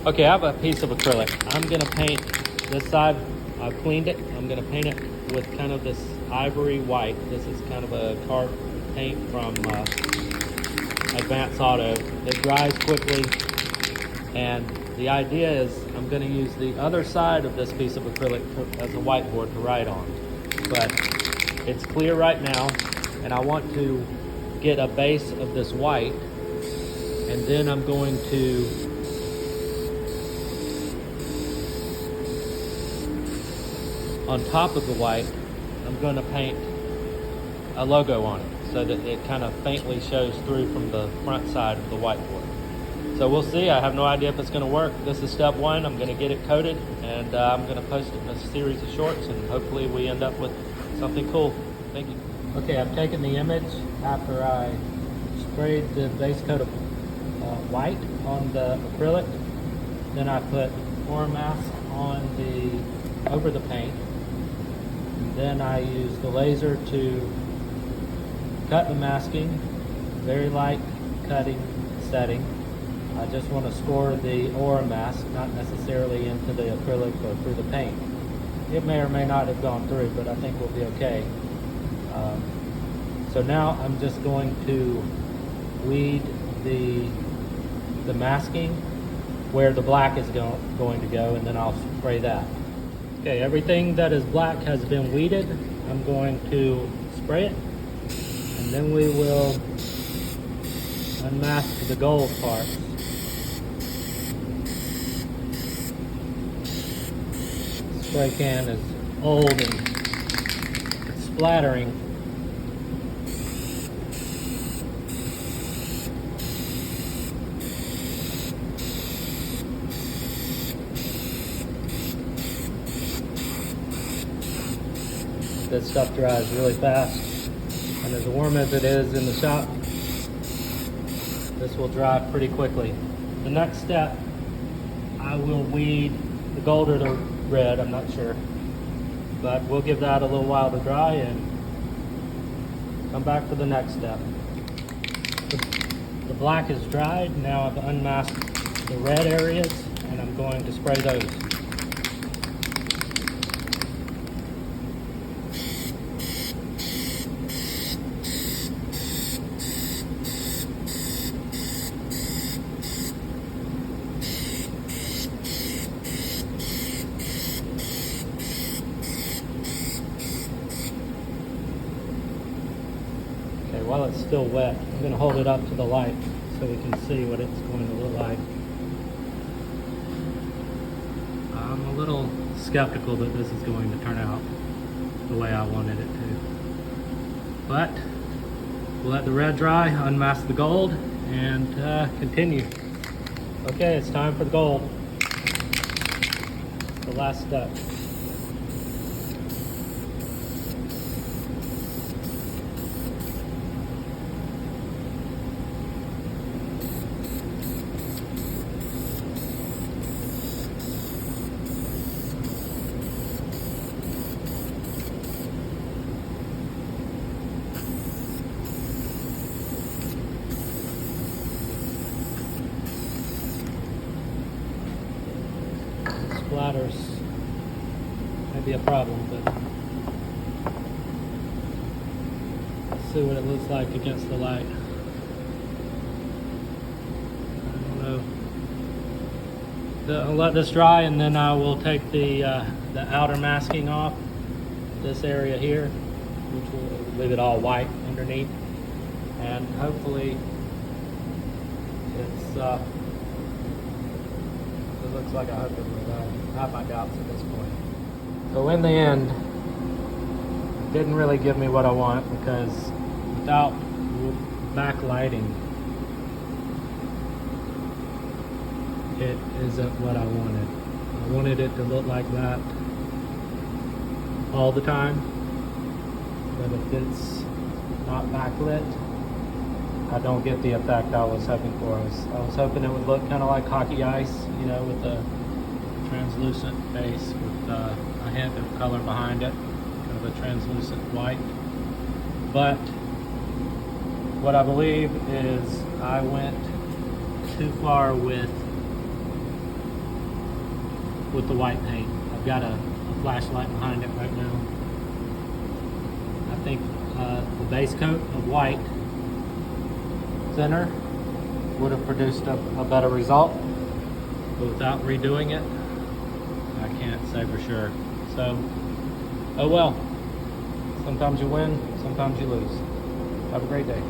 Okay, I have a piece of acrylic. I'm gonna paint this side. I've cleaned it. I'm gonna paint it with kind of this ivory white. This is kind of a cart paint from Advanced Auto. It dries quickly, and the idea is I'm gonna use the other side of this piece of acrylic as a whiteboard to write on. But it's clear right now, and I want to get a base of this white, and then I'm going to on top of the white, I'm going to paint a logo on it so that it kind of faintly shows through from the front side of the whiteboard. So we'll see. I have no idea if it's going to work. This is step one. I'm going to get it coated, and I'm going to post it in a series of shorts, and hopefully we end up with something cool. Thank you. Okay, I've taken the image after I sprayed the base coat of white on the acrylic. Then I put pour mask on over the paint. Then I use the laser to cut the masking, very light cutting setting. I just want to score the aura mask, not necessarily into the acrylic or through the paint. It may or may not have gone through, but I think we'll be okay. So now I'm just going to weed the masking where the black is going to go, and then I'll spray that. Okay, everything that is black has been weeded. I'm going to spray it, and then we will unmask the gold part. The spray can is old and it's splattering. This stuff dries really fast, and as warm as it is in the shop, this will dry pretty quickly. The next step, I will weed the gold or the red, I'm not sure, but we'll give that a little while to dry and come back for the next step. The black is dried. Now I've unmasked the red areas, and I'm going to spray those. While it's still wet, I'm going to hold it up to the light so we can see what it's going to look like. I'm a little skeptical that this is going to turn out the way I wanted it to. But we'll let the red dry, unmask the gold, and continue. Okay, it's time for the gold. The last step. Splatters may be a problem, but let's see what it looks like against the light. I don't know. I'll let this dry, and then I will take the outer masking off this area here, which will leave it all white underneath, and hopefully it's it looks like I hope it will. I have my doubts at this point. So in the end, it didn't really give me what I want, because without backlighting, it isn't what I wanted. I wanted it to look like that all the time, but if it's not backlit, I don't get the effect I was hoping for. I was hoping it would look kind of like hockey ice, you know, with a translucent base with a hint of color behind it, kind of a translucent white. But what I believe is I went too far with with the white paint. I've got a flashlight behind it right now. I think the base coat of white thinner would have produced a better result, but without redoing it, I can't say for sure. So, oh well. Sometimes you win, sometimes you lose. Have a great day.